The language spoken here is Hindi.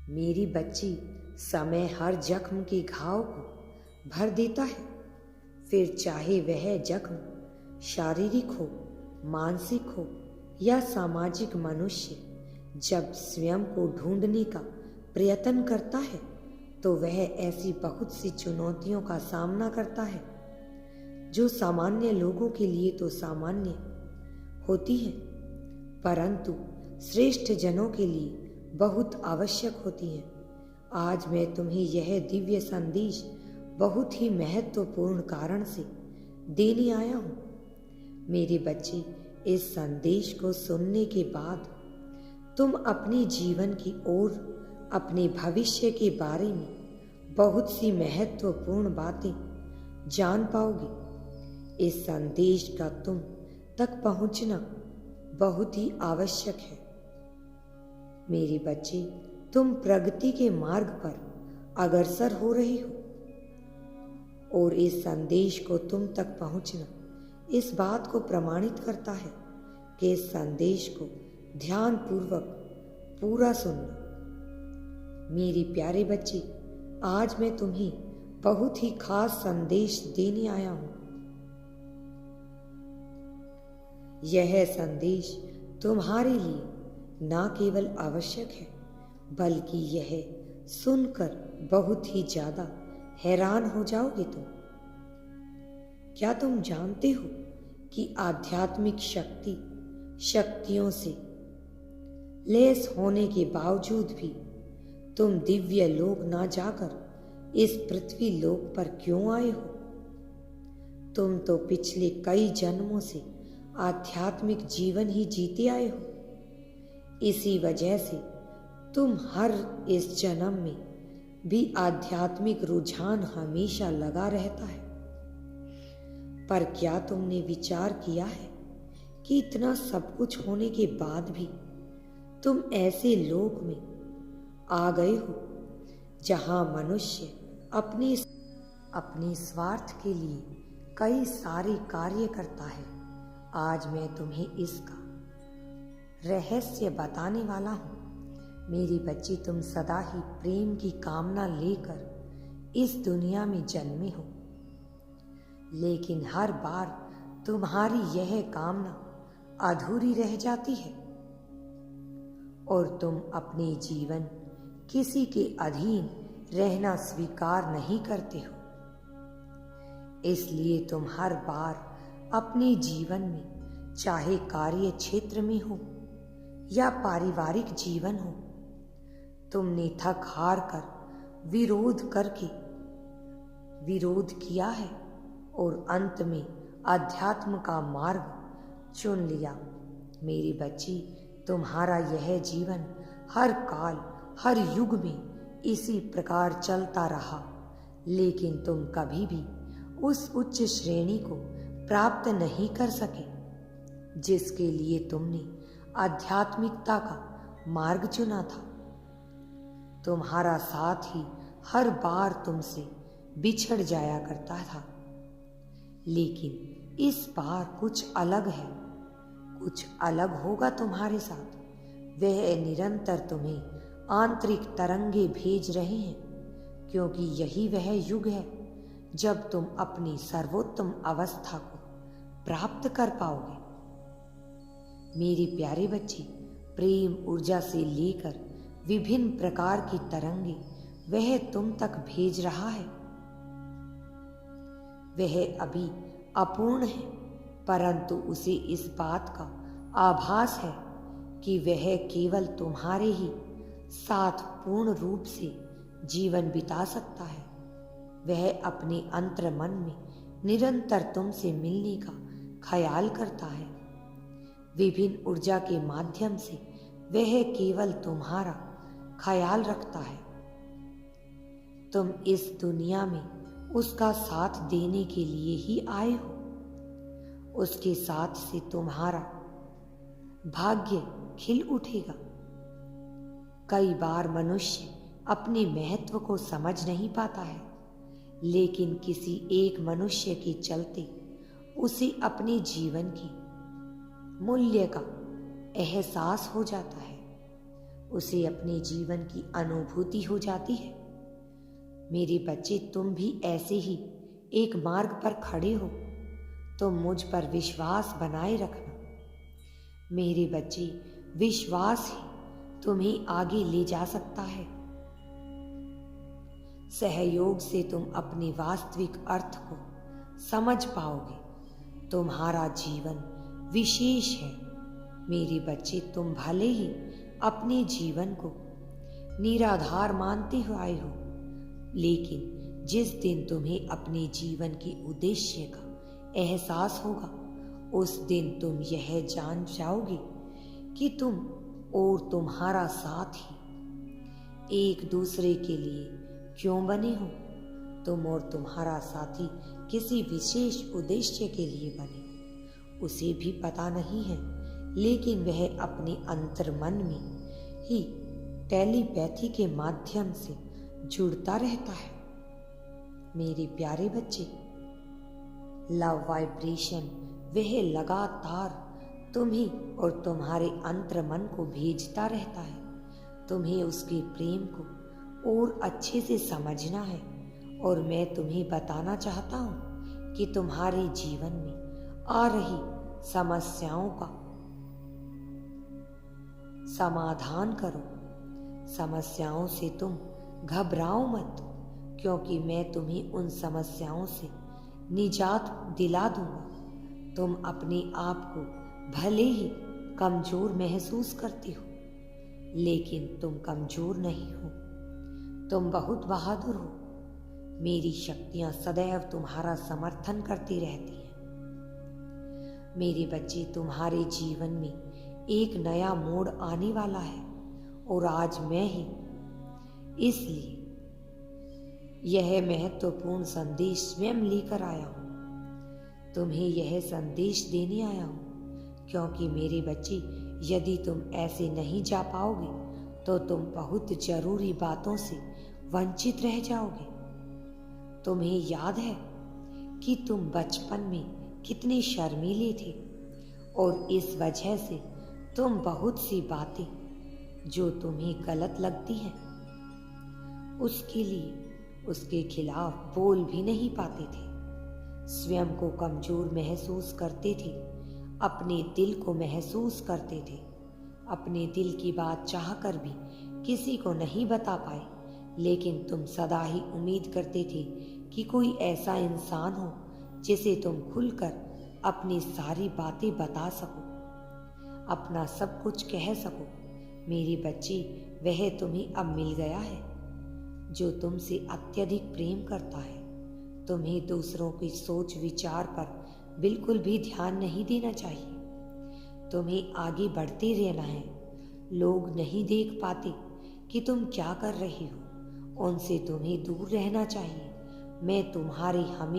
मेरी बच्ची, समय हर जख्म के घाव को भर देता है। फिर चाहे वह जख्म शारीरिक हो, मानसिक हो या सामाजिक, मनुष्य जब स्वयं को ढूंढने का प्रयत्न करता है तो वह ऐसी बहुत सी चुनौतियों का सामना करता है जो सामान्य लोगों के लिए तो सामान्य होती हैं, परंतु श्रेष्ठ जनों के लिए बहुत आवश्यक होती हैं। आज मैं तुम्हें यह दिव्य संदेश बहुत ही महत्वपूर्ण कारण से देने आया हूँ। मेरे बच्चे, इस संदेश को सुनने के बाद तुम अपने जीवन की ओर, अपने भविष्य के बारे में बहुत सी महत्वपूर्ण बातें जान पाओगे। इस संदेश का तुम तक पहुंचना बहुत ही आवश्यक है। मेरे बच्चे, तुम प्रगति के मार्ग पर अग्रसर हो रहे हो और इस संदेश को तुम तक पहुंचना इस बात को प्रमाणित करता है कि इस संदेश को ध्यानपूर्वक पूरा सुनना। मेरे प्यारे बच्चे, आज मैं तुम्हें बहुत ही खास संदेश देने आया हूं। यह संदेश तुम्हारे लिए न केवल आवश्यक है, बल्कि यह सुनकर बहुत ही ज्यादा हैरान हो जाओगे तुम। क्या तुम जानते हो कि आध्यात्मिक शक्तियों से लैस होने के बावजूद भी तुम दिव्य लोक ना जाकर इस पृथ्वी लोक पर क्यों आए हो? तुम तो पिछले कई जन्मों से आध्यात्मिक जीवन ही जीते आए हो। इसी वजह से तुम हर इस जन्म में भी आध्यात्मिक रुझान हमेशा लगा रहता है। पर क्या तुमने विचार किया है कि इतना सब कुछ होने के बाद भी तुम ऐसे लोक में आ गए हो जहां मनुष्य अपने स्वार्थ के लिए कई सारे कार्य करता है। आज मैं तुम्हें इसका रहस्य बताने वाला हूँ। मेरी बच्ची, तुम सदा ही प्रेम की कामना लेकर इस दुनिया में जन्मे हो, लेकिन हर बार तुम्हारी यह कामना अधूरी रह जाती है और तुम अपने जीवन किसी के अधीन रहना स्वीकार नहीं करते हो। इसलिए तुम हर बार अपने जीवन में, चाहे कार्य क्षेत्र में हो या पारिवारिक जीवन हो, तुमने थक हार कर विरोध किया है और अंत में अध्यात्म का मार्ग चुन लिया। मेरी बच्ची, तुम्हारा यह जीवन हर काल, हर युग में इसी प्रकार चलता रहा, लेकिन तुम कभी भी उस उच्च श्रेणी को प्राप्त नहीं कर सके जिसके लिए तुमने आध्यात्मिकता का मार्ग चुना था। तुम्हारा साथ ही हर बार तुमसे बिछड़ जाया करता था, लेकिन इस बार कुछ अलग है। कुछ अलग होगा तुम्हारे साथ। वह निरंतर तुम्हें आंतरिक तरंगे भेज रहे हैं, क्योंकि यही वह युग है जब तुम अपनी सर्वोत्तम अवस्था को प्राप्त कर पाओगे। मेरे प्यारे बच्चे, प्रेम ऊर्जा से लेकर विभिन्न प्रकार की तरंगे वह तुम तक भेज रहा है। वह अभी अपूर्ण है, परंतु उसे इस बात का आभास है कि वह केवल तुम्हारे ही साथ पूर्ण रूप से जीवन बिता सकता है। वह अपने अंतर मन में निरंतर तुमसे मिलने का ख्याल करता है। विभिन्न ऊर्जा के माध्यम से वह केवल तुम्हारा ख्याल रखता है। तुम इस दुनिया में उसका साथ देने के लिए ही आए हो। उसके साथ से तुम्हारा भाग्य खिल उठेगा। कई बार मनुष्य अपने महत्व को समझ नहीं पाता है, लेकिन किसी एक मनुष्य के चलते उसे अपने जीवन की मूल्य का एहसास हो जाता है। उसे अपने जीवन की अनुभूति हो जाती है। मेरे बच्चे, तुम भी ऐसे ही एक मार्ग पर खड़े हो। तुम मुझ पर विश्वास बनाए रखना। मेरे बच्चे, विश्वास ही तुम्हें आगे ले जा सकता है। सहयोग से तुम अपने वास्तविक अर्थ को समझ पाओगे। तुम्हारा जीवन विशेष है। मेरे बच्चे, तुम भले ही अपने जीवन को निराधार मानते हुए आए हो, लेकिन जिस दिन तुम्हें अपने जीवन के उद्देश्य का एहसास होगा, उस दिन तुम यह जान जाओगे कि तुम और तुम्हारा साथी एक दूसरे के लिए क्यों बने हो। तुम और तुम्हारा साथी किसी विशेष उद्देश्य के लिए बने, उसे भी पता नहीं है, लेकिन वह अपने अंतर्मन में ही टेलीपैथी के माध्यम से जुड़ता रहता है। मेरे प्यारे बच्चे, लव वाइब्रेशन वह लगातार तुम्हें और तुम्हारे अंतर्मन को भेजता रहता है। तुम्हें उसके प्रेम को और अच्छे से समझना है, और मैं तुम्हें बताना चाहता हूँ कि तुम्हारे जीवन में आ रही समस्याओं का समाधान करो। समस्याओं से तुम घबराओ मत, क्योंकि मैं तुम्हें उन समस्याओं से निजात दिला दूंगा। तुम अपने आप को भले ही कमजोर महसूस करती हो, लेकिन तुम कमजोर नहीं हो। तुम बहुत बहादुर हो। मेरी शक्तियां सदैव तुम्हारा समर्थन करती रहती हैं। मेरे बच्चे, तुम्हारे जीवन में एक नया मोड़ आने वाला है, और आज मैं ही इसलिए यह महत्वपूर्ण संदेश स्वयं लेकर आया हूँ। तुम्हें यह संदेश देने आया हूँ, क्योंकि मेरे बच्चे, यदि तुम ऐसे नहीं जा पाओगे तो तुम बहुत जरूरी बातों से वंचित रह जाओगे। तुम्हें याद है कि तुम बचपन में कितने शर्मीले थे, और इस वजह से तुम बहुत सी बातें जो तुम्हें गलत लगती हैं, उसके लिए उसके खिलाफ बोल भी नहीं पाते थे। स्वयं को कमजोर महसूस करते थे, अपने दिल को महसूस करते थे। अपने दिल की बात चाहकर भी किसी को नहीं बता पाए, लेकिन तुम सदा ही उम्मीद करते थे कि कोई ऐसा इंसान हो जिसे तुम खुलकर अपनी सारी बातें बता सको, अपना सब कुछ कह सको। मेरे बच्चे, वह तुम्हें अब मिल गया है जो तुमसे अत्यधिक प्रेम करता है। तुम्हें दूसरों की सोच विचार पर बिल्कुल भी ध्यान नहीं देना चाहिए। तुम्हें आगे बढ़ते रहना है। लोग नहीं देख पाते कि तुम क्या कर रही हो, उनसे तुम्हें दूर रहना चाहिए। मैं तुम्हारी हमेशा